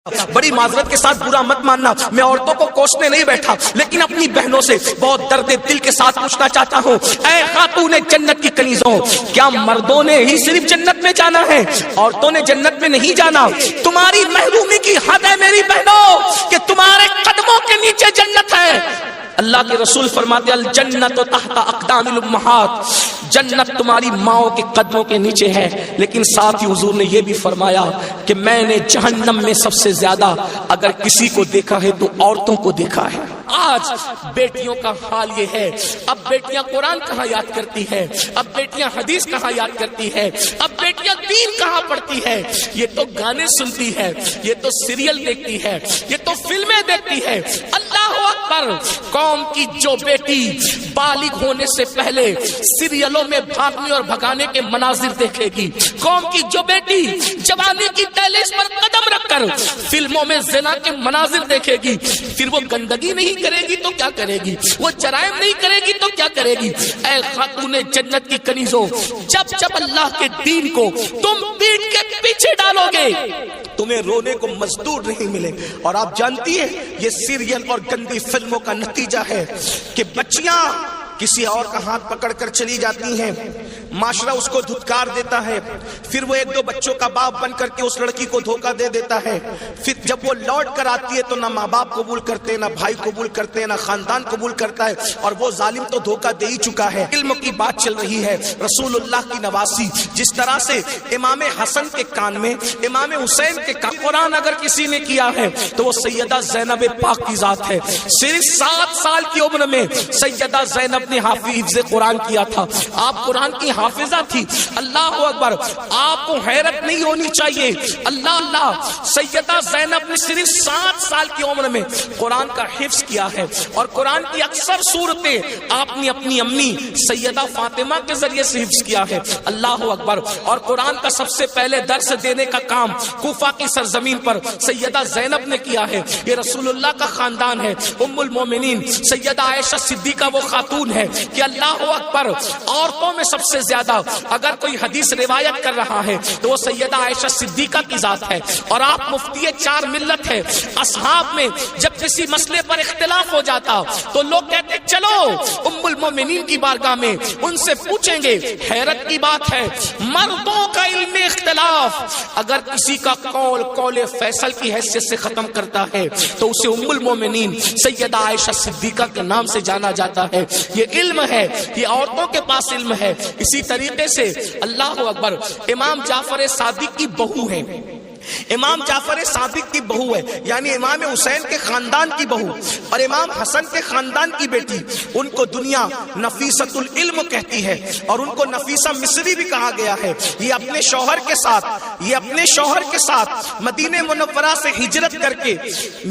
بڑی معذرت کے ساتھ برا مت ماننا، میں عورتوں کو کوسنے نہیں بیٹھا، لیکن اپنی بہنوں سے بہت درد دل کے ساتھ پوچھنا چاہتا ہوں، اے خاتون جنت کی کنیزوں، کیا مردوں نے ہی صرف جنت میں جانا ہے؟ عورتوں نے جنت میں نہیں جانا؟ تمہاری محرومی کی حد ہے میری بہنوں کہ تمہارے قدموں کے نیچے جنت ہے۔ اللہ کے رسول فرماتے الجنت تحت اقدام الامہات، جنت تمہاری ماؤں کے قدموں کے نیچے ہے، لیکن ساتھ ہی حضور نے یہ بھی فرمایا کہ میں نے جہنم میں سب سے زیادہ اگر کسی کو دیکھا ہے تو عورتوں کو دیکھا ہے۔ آج بیٹیوں کا حال یہ ہے، اب بیٹیاں قرآن کہاں یاد کرتی ہے، اب بیٹیاں حدیث کہاں یاد کرتی ہے، اب بیٹیاں دین کہاں پڑھتی ہے؟ یہ تو گانے سنتی ہے، یہ تو سیریل دیکھتی ہے، یہ تو فلمیں دیکھتی ہے۔ اللہ اکبر! قوم کی جو بیٹی بالغ ہونے سے پہلے سیریلوں میں بھاگنے اور بھگانے کے مناظر دیکھے گی، قوم کی جو بیٹی جوانی کی دہلیز پر قدم رکھ کر فلموں میں زنا کے مناظر دیکھے گی، پھر وہ گندگی نہیں کرے گی تو کیا کرے گی؟ وہ جرائم نہیں کرے گی تو کیا کرے گی؟ اے خاتون جنت کی کنیزوں، جب جب اللہ کے دین کو تم پیٹ کے پیچھے ڈالو گے تمہیں رونے کو مزدور نہیں ملے۔ اور آپ جانتی ہیں یہ سیریل اور گندی فلموں کا نتیجہ ہے کہ بچیاں کسی اور کا ہاتھ پکڑ کر چلی جاتی ہیں، معاشرہ اس کو دھتکار دیتا ہے، پھر وہ ایک دو بچوں کا باپ بن کر کے اس لڑکی کو دھوکہ دے دیتا ہے، پھر جب وہ لوٹ کر آتی ہے تو نہ ماں باپ قبول کرتے، نہ بھائی قبول کرتے، نہ خاندان قبول کرتا ہے، اور وہ ظالم تو دھوکہ دے ہی چکا ہے۔ علم کی بات چل رہی ہے، رسول اللہ کی نواسی، جس طرح سے امام حسن کے کان میں، امام حسین کے کان، قرآن اگر کسی نے کیا ہے تو وہ سیدہ زینب پاک کی ذات ہے۔ صرف 7 سال کی عمر میں سیدہ زینب نے حافظ قرآن کیا تھا، آپ قرآن کی حافظہ تھی۔ اللہ اکبر! آپ کو حیرت نہیں ہونی چاہیے، اللہ اللہ، سیدہ زینب نے صرف 7 سال کی عمر میں قرآن کا حفظ کیا ہے، اور قرآن کی اکثر صورتیں آپ نے اپنی امی سیدہ فاطمہ کے ذریعے سے حفظ کیا ہے۔ اللہ اکبر! اور قرآن کا سب سے پہلے درس دینے کا کام کوفہ کی سرزمین پر سیدہ زینب نے کیا ہے۔ یہ رسول اللہ کا خاندان ہے۔ ام المومنین سیدہ عائشہ صدیقہ وہ خاتون ہے کہ اللہ اکبر، عورتوں میں سب سے زیادہ اگر کوئی حدیث روایت کر رہا ہے تو وہ سیدہ عائشہ صدیقہ کی ذات ہے۔ اور آپ مفتی 4 ملت ہے۔ اصحاب میں جب کسی مسئلے پر اختلاف ہو جاتا تو لوگ کہتے چلو ام المومنین کی بارگاہ میں ان سے پوچھیں گے۔ حیرت کی بات ہے، مردوں کا علم اختلاف اگر کسی کا قول فیصل کی حیثیت سے ختم کرتا ہے تو اسے ام المومنین سیدہ عائشہ صدیقہ کے نام سے جانا جاتا ہے۔ یہ علم ہے، یہ عورتوں کے پاس علم ہے۔ اسی طریقے سے اللہ اکبر، امام جعفر صادق کی بہو ہے، امام جعفر صادق کی بہو ہے، یعنی امام حسین کے خاندان کی بہو اور امام حسن کے خاندان کی بیٹی، ان کو دنیا نفیسۃ العلم کہتی ہے، اور ان کو نفیسہ مصری بھی کہا گیا ہے۔ یہ اپنے شوہر کے ساتھ مدینہ منورہ سے ہجرت کر کے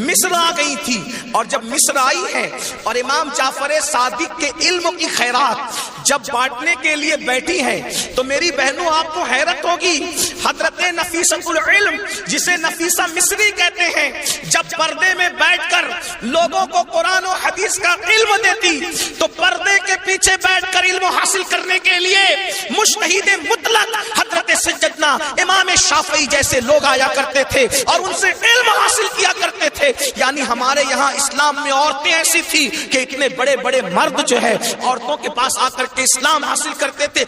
مصر آ گئی تھی، اور جب مصر آئی ہے اور امام جعفر صادق کے علم کی خیرات جب بانٹنے کے لیے بیٹھی ہیں تو میری بہنوں آپ کو حیرت ہوگی، حضرت نفیسۃ العلم جسے نفیسہ مصری کہتے ہیں، جب پردے میں بیٹھ کر لوگوں کو قرآن و حدیث کا علم دیتی تو پردے کے پیچھے بیٹھ کر علم حاصل کرنے کے لیے مجتہد مطلق حضرت سیدنا امام شافعی جیسے لوگ آیا کرتے تھے اور ان سے علم حاصل کیا کرتے تھے۔ یعنی ہمارے یہاں اسلام میں عورتیں ایسی تھی کہ اتنے بڑے بڑے مرد جو ہے عورتوں کے پاس آ کر کے اسلام حاصل کرتے تھے،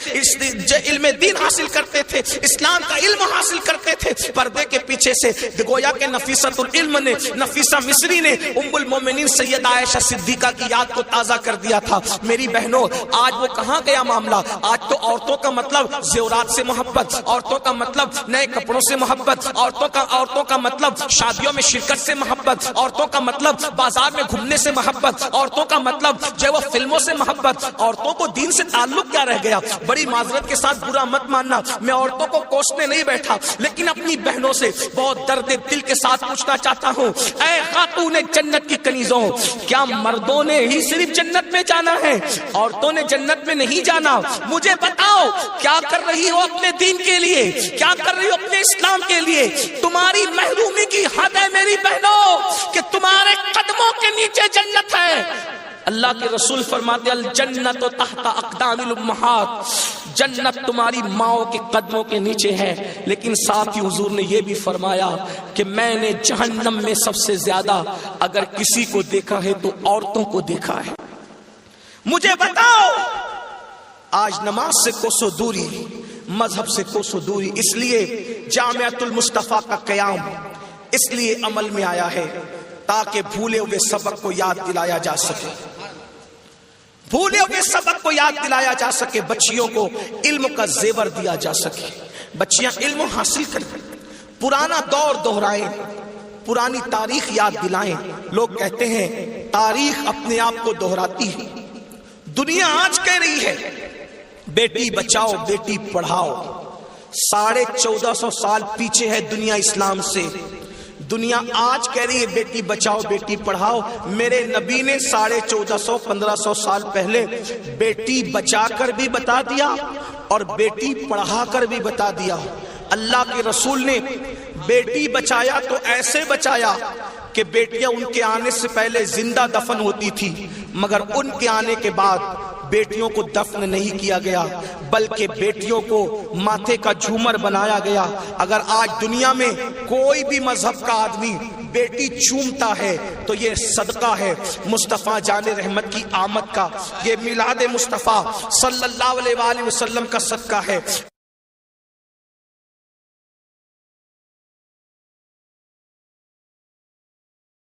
علم دین حاصل کرتے تھے، اسلام کا علم حاصل کرتے تھے۔ پردے کے پیچھے سے گویا کہ نفیسۃ العلم نے، نفیسہ مصری نے ام المومنین سیدہ عائشہ صدیقہ کی یاد کو تازہ کر دیا تھا۔ میری بہنوں آج وہ کہاں گیا معاملہ؟ آج تو عورتوں کا مطلب زیورات سے محبت، عورتوں کا مطلب نئے کپڑوں سے محبت، عورتوں کا مطلب شادیوں میں شرکت سے محبت، عورتوں کا مطلب بازار میں گھومنے سے محبت، عورتوں کا مطلب جو وہ فلموں سے محبت۔ عورتوں کو دین سے تعلق کیا رہ گیا؟ بڑی معذرت کے ساتھ برا مت ماننا، میں عورتوں کو کوسنے نہیں بیٹھا، لیکن اپنی بہنوں سے بہت درد دل کے ساتھ پوچھنا چاہتا ہوں، اے خاتون جنت کی کنیزوں، کیا مردوں نے ہی صرف جنت میں جانا ہے؟ عورتوں نے جنت میں نہیں جانا؟ مجھے بتاؤ کیا کر رہی ہو اپنے دین کے لیے، کیا کر رہی ہو اپنے اسلام کے لیے؟ تمہاری محرومی کی حد ہے میری بہنوں کہ تمہارے قدموں کے نیچے جنت ہے۔ اللہ کے رسول فرماتے الجنت تحت اقدام الامہات، جنت تمہاری ماؤں کے قدموں کے نیچے ہے، لیکن ساتھ ہی حضور نے یہ بھی فرمایا کہ میں نے جہنم میں سب سے زیادہ اگر کسی کو دیکھا ہے تو عورتوں کو دیکھا ہے۔ مجھے بتاؤ، آج نماز سے کوسوں دوری، مذہب سے کوسوں دوری، اس لیے جامعۃ المصطفیٰ کا قیام اس لیے عمل میں آیا ہے تاکہ بھولے ہوئے سبق کو یاد دلایا جا سکے، بھولے ہوئے سبق کو یاد دلایا جا سکے، بچیوں کو علم کا زیور دیا جا سکے، بچیاں علم حاصل کریں، پرانا دور دہرائیں، پرانی تاریخ یاد دلائیں۔ لوگ کہتے ہیں تاریخ اپنے آپ کو دہراتی ہے، دنیا آج کہہ رہی ہے بیٹی بچاؤ بیٹی پڑھاؤ، 1450 سال پیچھے ہے دنیا اسلام سے، دنیا آج کہہ رہی ہے بیٹی بچاؤ بیٹی پڑھاؤ۔ میرے نبی نے 1450-1500 سال پہلے بیٹی بچا کر بھی بتا دیا اور بیٹی پڑھا کر بھی بتا دیا۔ اللہ کے رسول نے بیٹی بچایا تو ایسے بچایا کہ بیٹیاں ان کے آنے سے پہلے زندہ دفن ہوتی تھی، مگر ان کے آنے کے بعد بیٹیوں کو دفن نہیں کیا گیا بلکہ بیٹیوں کو ماتھے کا جھومر بنایا گیا۔ اگر آج دنیا میں کوئی بھی مذہب کا آدمی بیٹی چومتا ہے تو یہ صدقہ ہے مصطفیٰ جان رحمت کی آمد کا، یہ میلاد مصطفیٰ صلی اللہ علیہ وآلہ وسلم کا صدقہ ہے۔